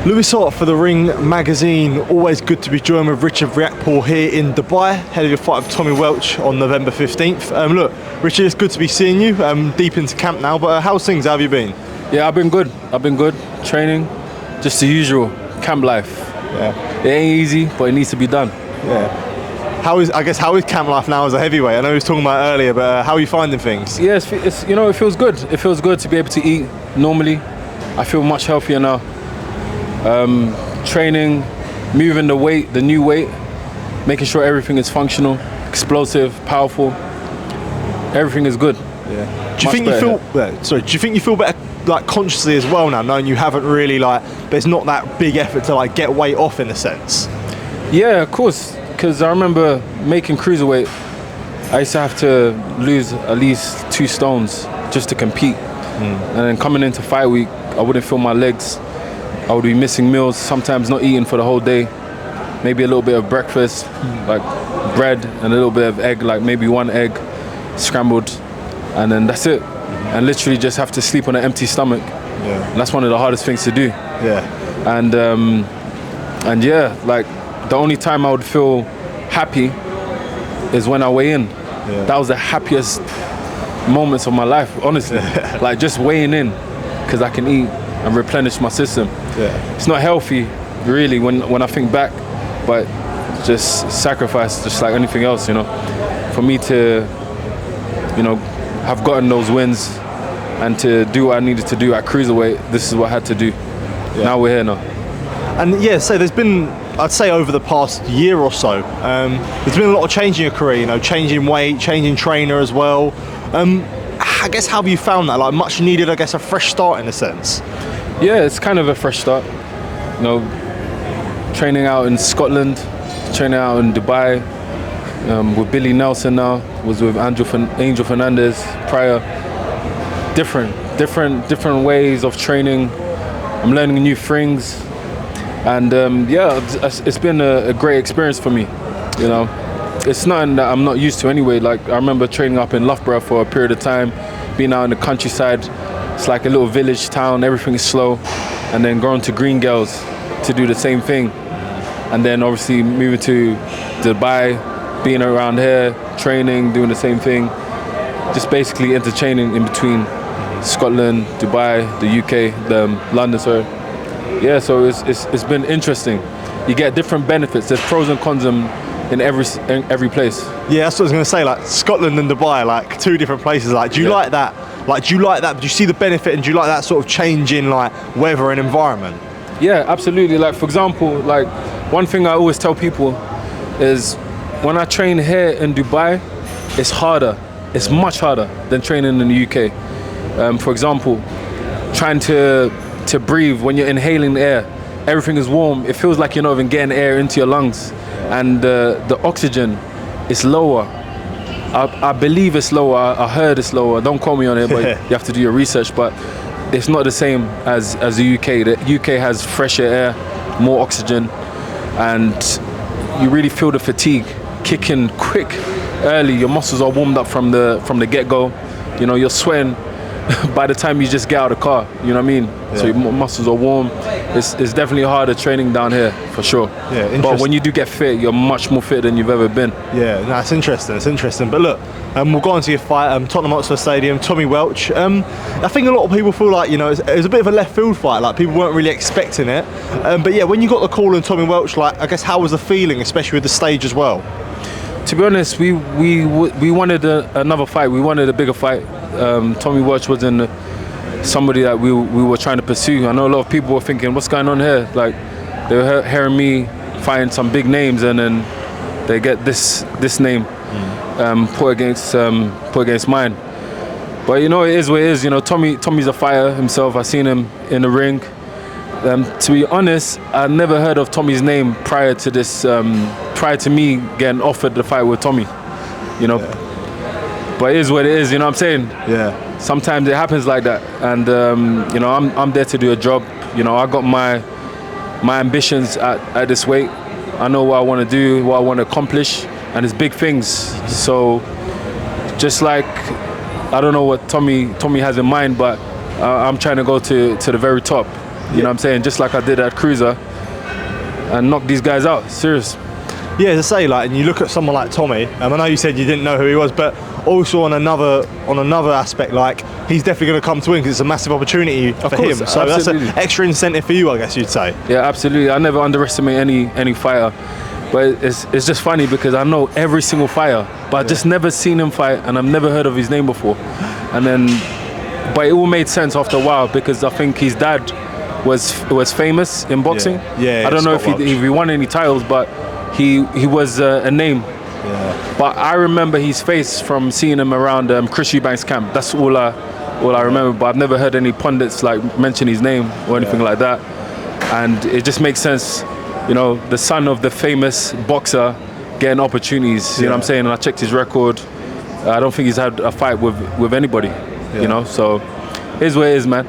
Lewis Hart for The Ring magazine. Always good to be joined with Richard Riakporhe here in Dubai, ahead of your fight with Tommy Welch on November 15th. Look, Richard, it's good to be seeing you. Deep into camp now, but how's things? How have you been? Yeah, I've been good. Training, just the usual camp life. Yeah. It ain't easy, but it needs to be done. Yeah. How is camp life now as a heavyweight? I know we was talking about it earlier, but how are you finding things? Yeah, it feels good. It feels good to be able to eat normally. I feel much healthier now. Training, moving the new weight, making sure everything is functional, explosive, powerful. Everything is good. Yeah. Do you think you feel better, like, consciously as well now, knowing you haven't really, like, there's not that big effort to, like, get weight off in a sense? Yeah, of course. Because I remember making cruiserweight, I used to have to lose at least 2 stones just to compete. And then coming into fight week, I wouldn't feel my legs. I would be missing meals, sometimes not eating for the whole day. Maybe a little bit of breakfast, like bread and a little bit of egg, like maybe 1 egg scrambled, and then that's it. And literally just have to sleep on an empty stomach. Yeah. And that's one of the hardest things to do. Yeah. And yeah, like the only time I would feel happy is when I weigh in. Yeah. That was the happiest moments of my life, honestly. Like just weighing in, because I can eat and replenish my system. Yeah. It's not healthy, really, when I think back, but just sacrifice, just like anything else, For me to, have gotten those wins and to do what I needed to do at cruiserweight, this is what I had to do. Yeah. Now we're here now. And yeah, so there's been, I'd say over the past year or so, there's been a lot of change in your career, changing weight, changing trainer as well. I guess, how have you found that? Like, much needed, I guess, a fresh start in a sense? Yeah, it's kind of a fresh start. Training out in Scotland, training out in Dubai, with Billy Nelson now, was with Angel Fernandez prior. Different ways of training. I'm learning new things. And it's been a great experience for me, It's nothing that I'm not used to anyway. Like, I remember training up in Loughborough for a period of time, being out in the countryside. It's like a little village town, everything is slow. And then going to Green Girls to do the same thing. And then obviously moving to Dubai, being around here, training, doing the same thing. Just basically interchanging in between Scotland, Dubai, the UK, London, sorry. Yeah, so it's been interesting. You get different benefits. There's pros and cons in every place. Yeah, that's what I was going to say. Like, Scotland and Dubai, like 2 different places. Like, do you like that? Like, do you like that? Do you see the benefit, and do you like that sort of change in, like, weather and environment? Yeah, absolutely. Like, for example, like, one thing I always tell people is when I train here in Dubai, it's harder. It's much harder than training in the UK. For example, trying to breathe when you're inhaling the air, everything is warm. It feels like you're not even getting air into your lungs, and the oxygen is lower. I believe it's lower. I heard it's lower. Don't quote me on it, but you have to do your research. But it's not the same as the UK. The UK has fresher air, more oxygen, and you really feel the fatigue kicking quick, early. Your muscles are warmed up from the get-go. You're sweating by the time you just get out of the car, you know what I mean? Yeah. So your muscles are warm. It's definitely harder training down here, for sure. Yeah, but when you do get fit, you're much more fit than you've ever been. Yeah, it's interesting. But look, we'll go on to your fight, Tottenham Hotspur Stadium, Tommy Welch. I think a lot of people feel like, it was a bit of a left field fight, like people weren't really expecting it. But yeah, when you got the call on Tommy Welch, like, I guess, how was the feeling, especially with the stage as well? To be honest, we wanted another fight. We wanted a bigger fight. Tommy Welch wasn't somebody that we were trying to pursue. I know a lot of people were thinking, what's going on here? Like, they were hearing me find some big names, and then they get this name put against mine. But it is what it is. Tommy's a fighter himself. I seen him in the ring. To be honest, I never heard of Tommy's name prior to this. Prior to me getting offered the fight with Tommy, Yeah. But it is what it is, you know what I'm saying? Yeah. Sometimes it happens like that, and I'm there to do a job. I got my ambitions at this weight. I know what I want to do, what I want to accomplish, and it's big things. So, just like, I don't know what Tommy has in mind, but I'm trying to go to the very top. You know what I'm saying? Just like I did at Cruiser, and knock these guys out. Serious. Yeah, as I say, like, and you look at someone like Tommy. I know you said you didn't know who he was, but also on another aspect, like, he's definitely going to come to win because it's a massive opportunity for him. So absolutely. that's an extra incentive for you, I guess you'd say. Yeah, absolutely. I never underestimate any fighter, but it's just funny because I know every single fighter, but I just never seen him fight, and I've never heard of his name before. And then, but it all made sense after a while because I think his dad was famous in boxing. Yeah, I don't know if he won any titles, but he was a name. Yeah. But I remember his face from seeing him around Chris Eubank's camp. That's all I remember. But I've never heard any pundits like mention his name or anything like that. And it just makes sense, you know, the son of the famous boxer getting opportunities. You know what I'm saying? And I checked his record. I don't think he's had a fight with anybody. You know, so it is what it is, man.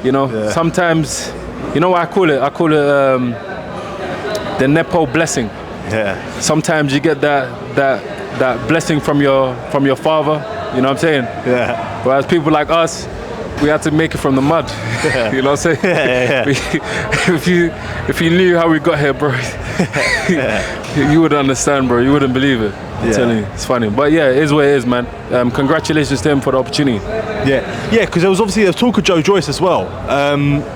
You know, sometimes, you know what I call it? I call it the Nepo blessing. Yeah. Sometimes you get that blessing from your father. You know what I'm saying? Yeah. Whereas people like us, we had to make it from the mud. Yeah. You know what I'm saying? Yeah. If you knew how we got here, bro, you would understand, bro. You wouldn't believe it. I'm telling you, it's funny. But yeah, it is what it is, man. Congratulations to him for the opportunity. Yeah, because there was talk of Joe Joyce as well.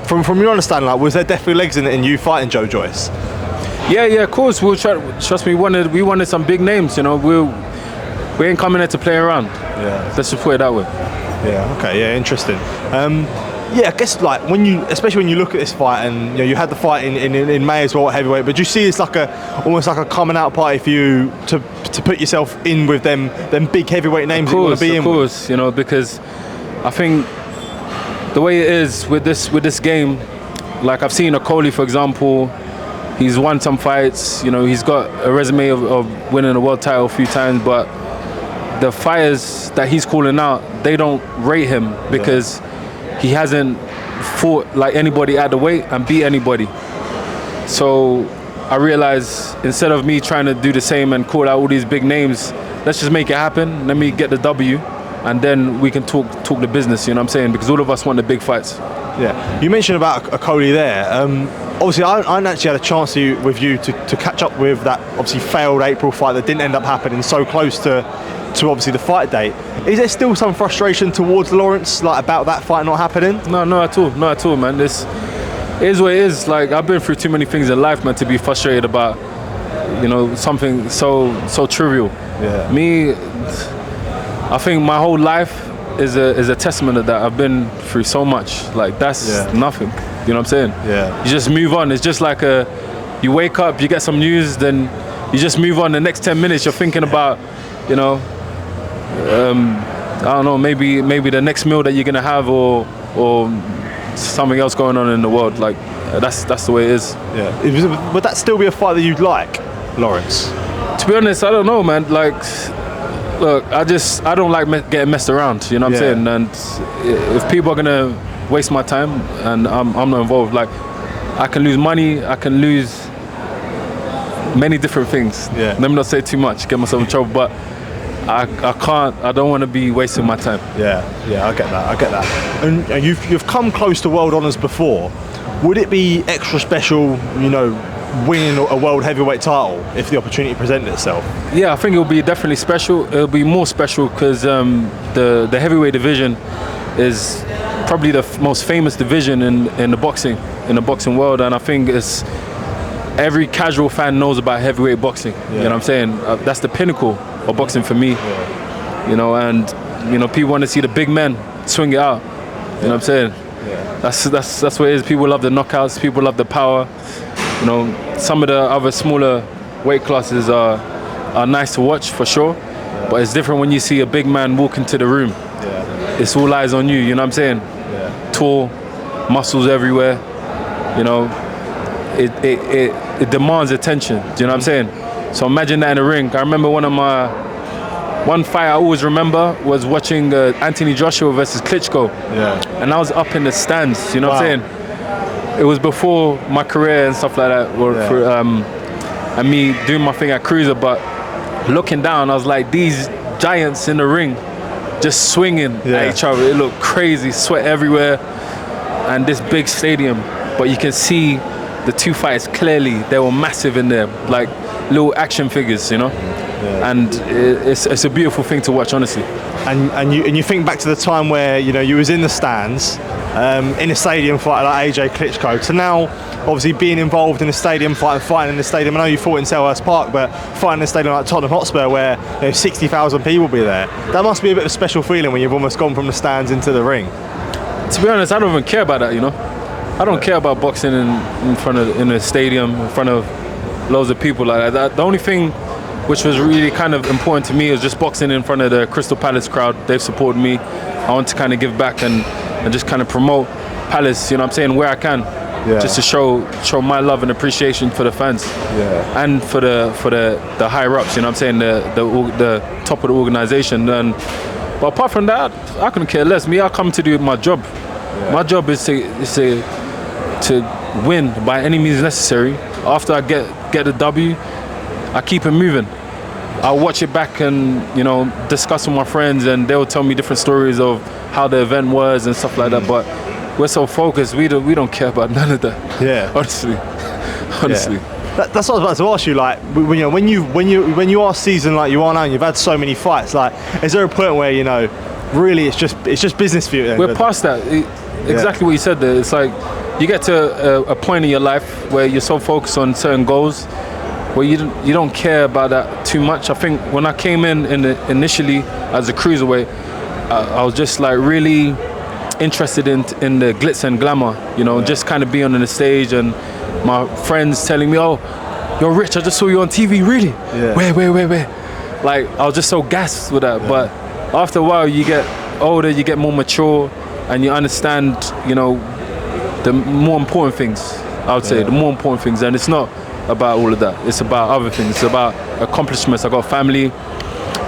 From your understanding, like, was there definitely legs in you fighting Joe Joyce? Yeah, of course. We'll try. Trust me, we wanted some big names. You know, we ain't coming here to play around. Yeah. Let's just put it that way. Yeah. Okay. Yeah. Interesting. Yeah, I guess, like, especially when you look at this fight, and you know, you had the fight in May as well at heavyweight, but do you see it's like almost like a coming out party for you to put yourself in with them big heavyweight names that you want to be in? Of course, you know, because I think the way it is with this game, like I've seen Okolie, for example, he's won some fights, you know, he's got a resume of winning a world title a few times, but the fighters that he's calling out, they don't rate him because he hasn't fought like anybody at the weight and beat anybody. So I realized instead of me trying to do the same and call out all these big names, let's just make it happen. Let me get the W, and then we can talk the business. You know what I'm saying? Because all of us want the big fights. Yeah. You mentioned about Okolie there. Obviously, I actually had a chance with you to catch up with that obviously failed April fight that didn't end up happening so close to obviously the fight date. Is there still some frustration towards Lawrence, like, about that fight not happening? No, not at all, man. This is what it is. Like, I've been through too many things in life, man, to be frustrated about, you know, something so trivial. Yeah. Me, I think my whole life is a testament of that. I've been through so much. Like, that's nothing. You know what I'm saying? Yeah. You just move on. It's just like you wake up, you get some news, then you just move on. The next 10 minutes, you're thinking about, you know, I don't know, maybe the next meal that you're gonna have, or something else going on in the world. Like, that's the way it is. Yeah. Would that still be a fight that you'd like, Lawrence? To be honest, I don't know, man. Like, look, I don't like getting messed around. You know what I'm saying? And if people are gonna waste my time, and I'm not involved, like, I can lose money, I can lose many different things. Yeah. Let me not say too much, get myself in trouble, but I don't want to be wasting my time. Yeah, I get that. And you've come close to world honours before. Would it be extra special, you know, winning a world heavyweight title if the opportunity presented itself? Yeah, I think it'll be definitely special. It'll be more special because the heavyweight division is probably the most famous division in the boxing world, and I think it's every casual fan knows about heavyweight boxing. You know what I'm saying? That's the pinnacle of boxing for me. You know, and you know, people want to see the big men swing it out. You know what I'm saying? That's what it is. People love the knockouts. People love the power. You know, some of the other smaller weight classes are nice to watch for sure, but it's different when you see a big man walk into the room. It's all eyes on you. You know what I'm saying? Tall, muscles everywhere. You know, it demands attention. Do you know what I'm saying? So imagine that in a ring. I remember one fight I always remember was watching Anthony Joshua versus Klitschko. And I was up in the stands. You know what I'm saying? It was before my career and stuff like that, and me doing my thing at Cruiser. But looking down, I was like, these giants in the ring, just swinging at each other. It looked crazy, sweat everywhere, and this big stadium. but you can see the two fighters clearly. They were massive in there, like little action figures, you know. Yeah. And it's a beautiful thing to watch, honestly. And you think back to the time where you was in the stands in a stadium fight like AJ Klitschko, to now obviously being involved in a stadium fight and fighting in the stadium. I know you fought in Selhurst Park, but fighting in a stadium like Tottenham Hotspur where 60,000 people be there, that must be a bit of a special feeling when you've almost gone from the stands into the ring. To be honest, I don't even care about that, you know. I don't care about boxing in a stadium in front of loads of people like that. The only thing which was really kind of important to me is just boxing in front of the Crystal Palace crowd. They've supported me. I want to kind of give back and just kind of promote Palace, you know what I'm saying, where I can. Yeah. Just to show my love and appreciation for the fans. Yeah. And for the higher ups, you know what I'm saying, the top of the organisation. But apart from that, I couldn't care less. Me, I come to do my job. Yeah. My job is to win by any means necessary. After I get the W, I keep it moving. I'll watch it back and discuss with my friends, and they'll tell me different stories of how the event was and stuff like that. But we're so focused, we don't care about none of that. Yeah, honestly. Yeah. That's what I was about to ask you. Like, when you are seasoned like you are now, and you've had so many fights. Like, is there a point where really it's just business for you? We're past that. Exactly what you said there. It's like you get to a point in your life where you're so focused on certain goals, where you don't care about that too much. I think when I came initially as a cruiserweight, I was just like really interested in the glitz and glamour, just kind of being on the stage and my friends telling me, "Oh, you're Rich, I just saw you on TV, really? Yeah. Where?" Like, I was just so gassed with that. Yeah. But after a while, you get older, you get more mature, and you understand, the more important things, I would say, the more important things. And it's not about all of that. It's about other things. It's about accomplishments. I got family,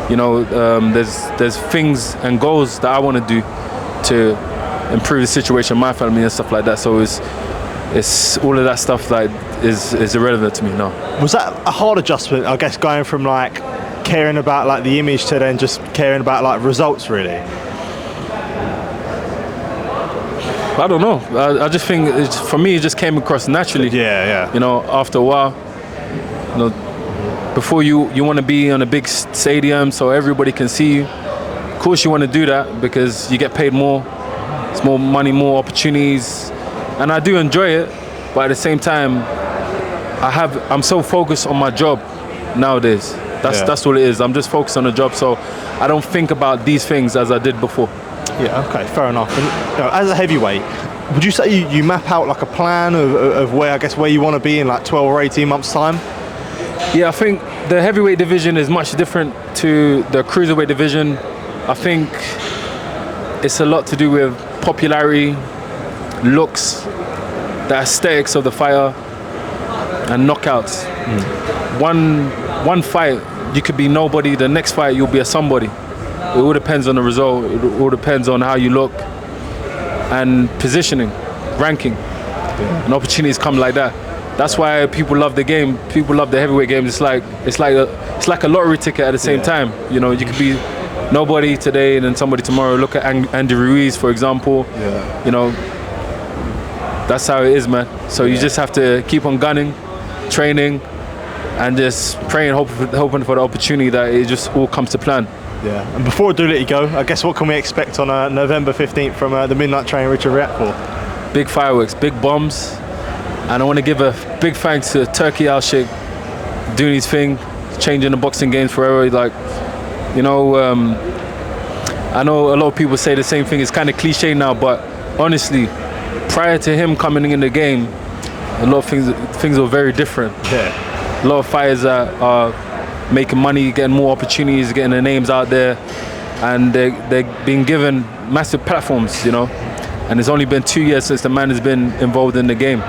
there's things and goals that I want to do to improve the situation of my family and stuff like that. So it's all of that stuff that is irrelevant to me now. Was that a hard adjustment, I guess, going from like caring about like the image to then just caring about like results, really? I don't know. I just think for me it just came across naturally. Yeah. After a while, before you want to be on a big stadium so everybody can see you. Of course you want to do that because you get paid more. It's more money, more opportunities, and I do enjoy it. But at the same time, I'm so focused on my job nowadays. That's all it is. I'm just focused on the job, so I don't think about these things as I did before. Yeah, okay, fair enough. And as a heavyweight, would you say you map out like a plan of where you want to be in like 12 or 18 months' time? Yeah, I think the heavyweight division is much different to the cruiserweight division. I think it's a lot to do with popularity, looks, the aesthetics of the fighter, and knockouts. One fight, you could be nobody. The next fight, you'll be a somebody. It all depends on the result. It all depends on how you look and positioning, ranking, and opportunities come like that. That's why people love the game. People love the heavyweight game. It's like a lottery ticket at the same time. You could be nobody today and then somebody tomorrow. Look at Andy Ruiz, for example. That's how it is, man. So you just have to keep on gunning, training, and just praying, hoping for the opportunity that it just all comes to plan. Yeah, and before I do let you go, I guess what can we expect on November 15th from the Midnight Train, Richard Riakporhe? Big fireworks, big bombs, and I want to give a big thanks to Turkey Al-Sheikh doing his thing, changing the boxing games forever. Like, I know a lot of people say the same thing. It's kind of cliche now, but honestly, prior to him coming in the game, a lot of things were very different. Yeah, a lot of fighters are making money, getting more opportunities, getting their names out there, and they're being given massive platforms, and it's only been 2 years since the man has been involved in the game.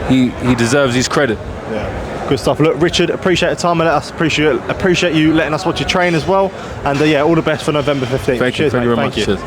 He deserves his credit. Yeah, good stuff. Look, Richard, appreciate the time and appreciate you letting us watch you train as well, and all the best for November 15th. Thank you very much. Cheers.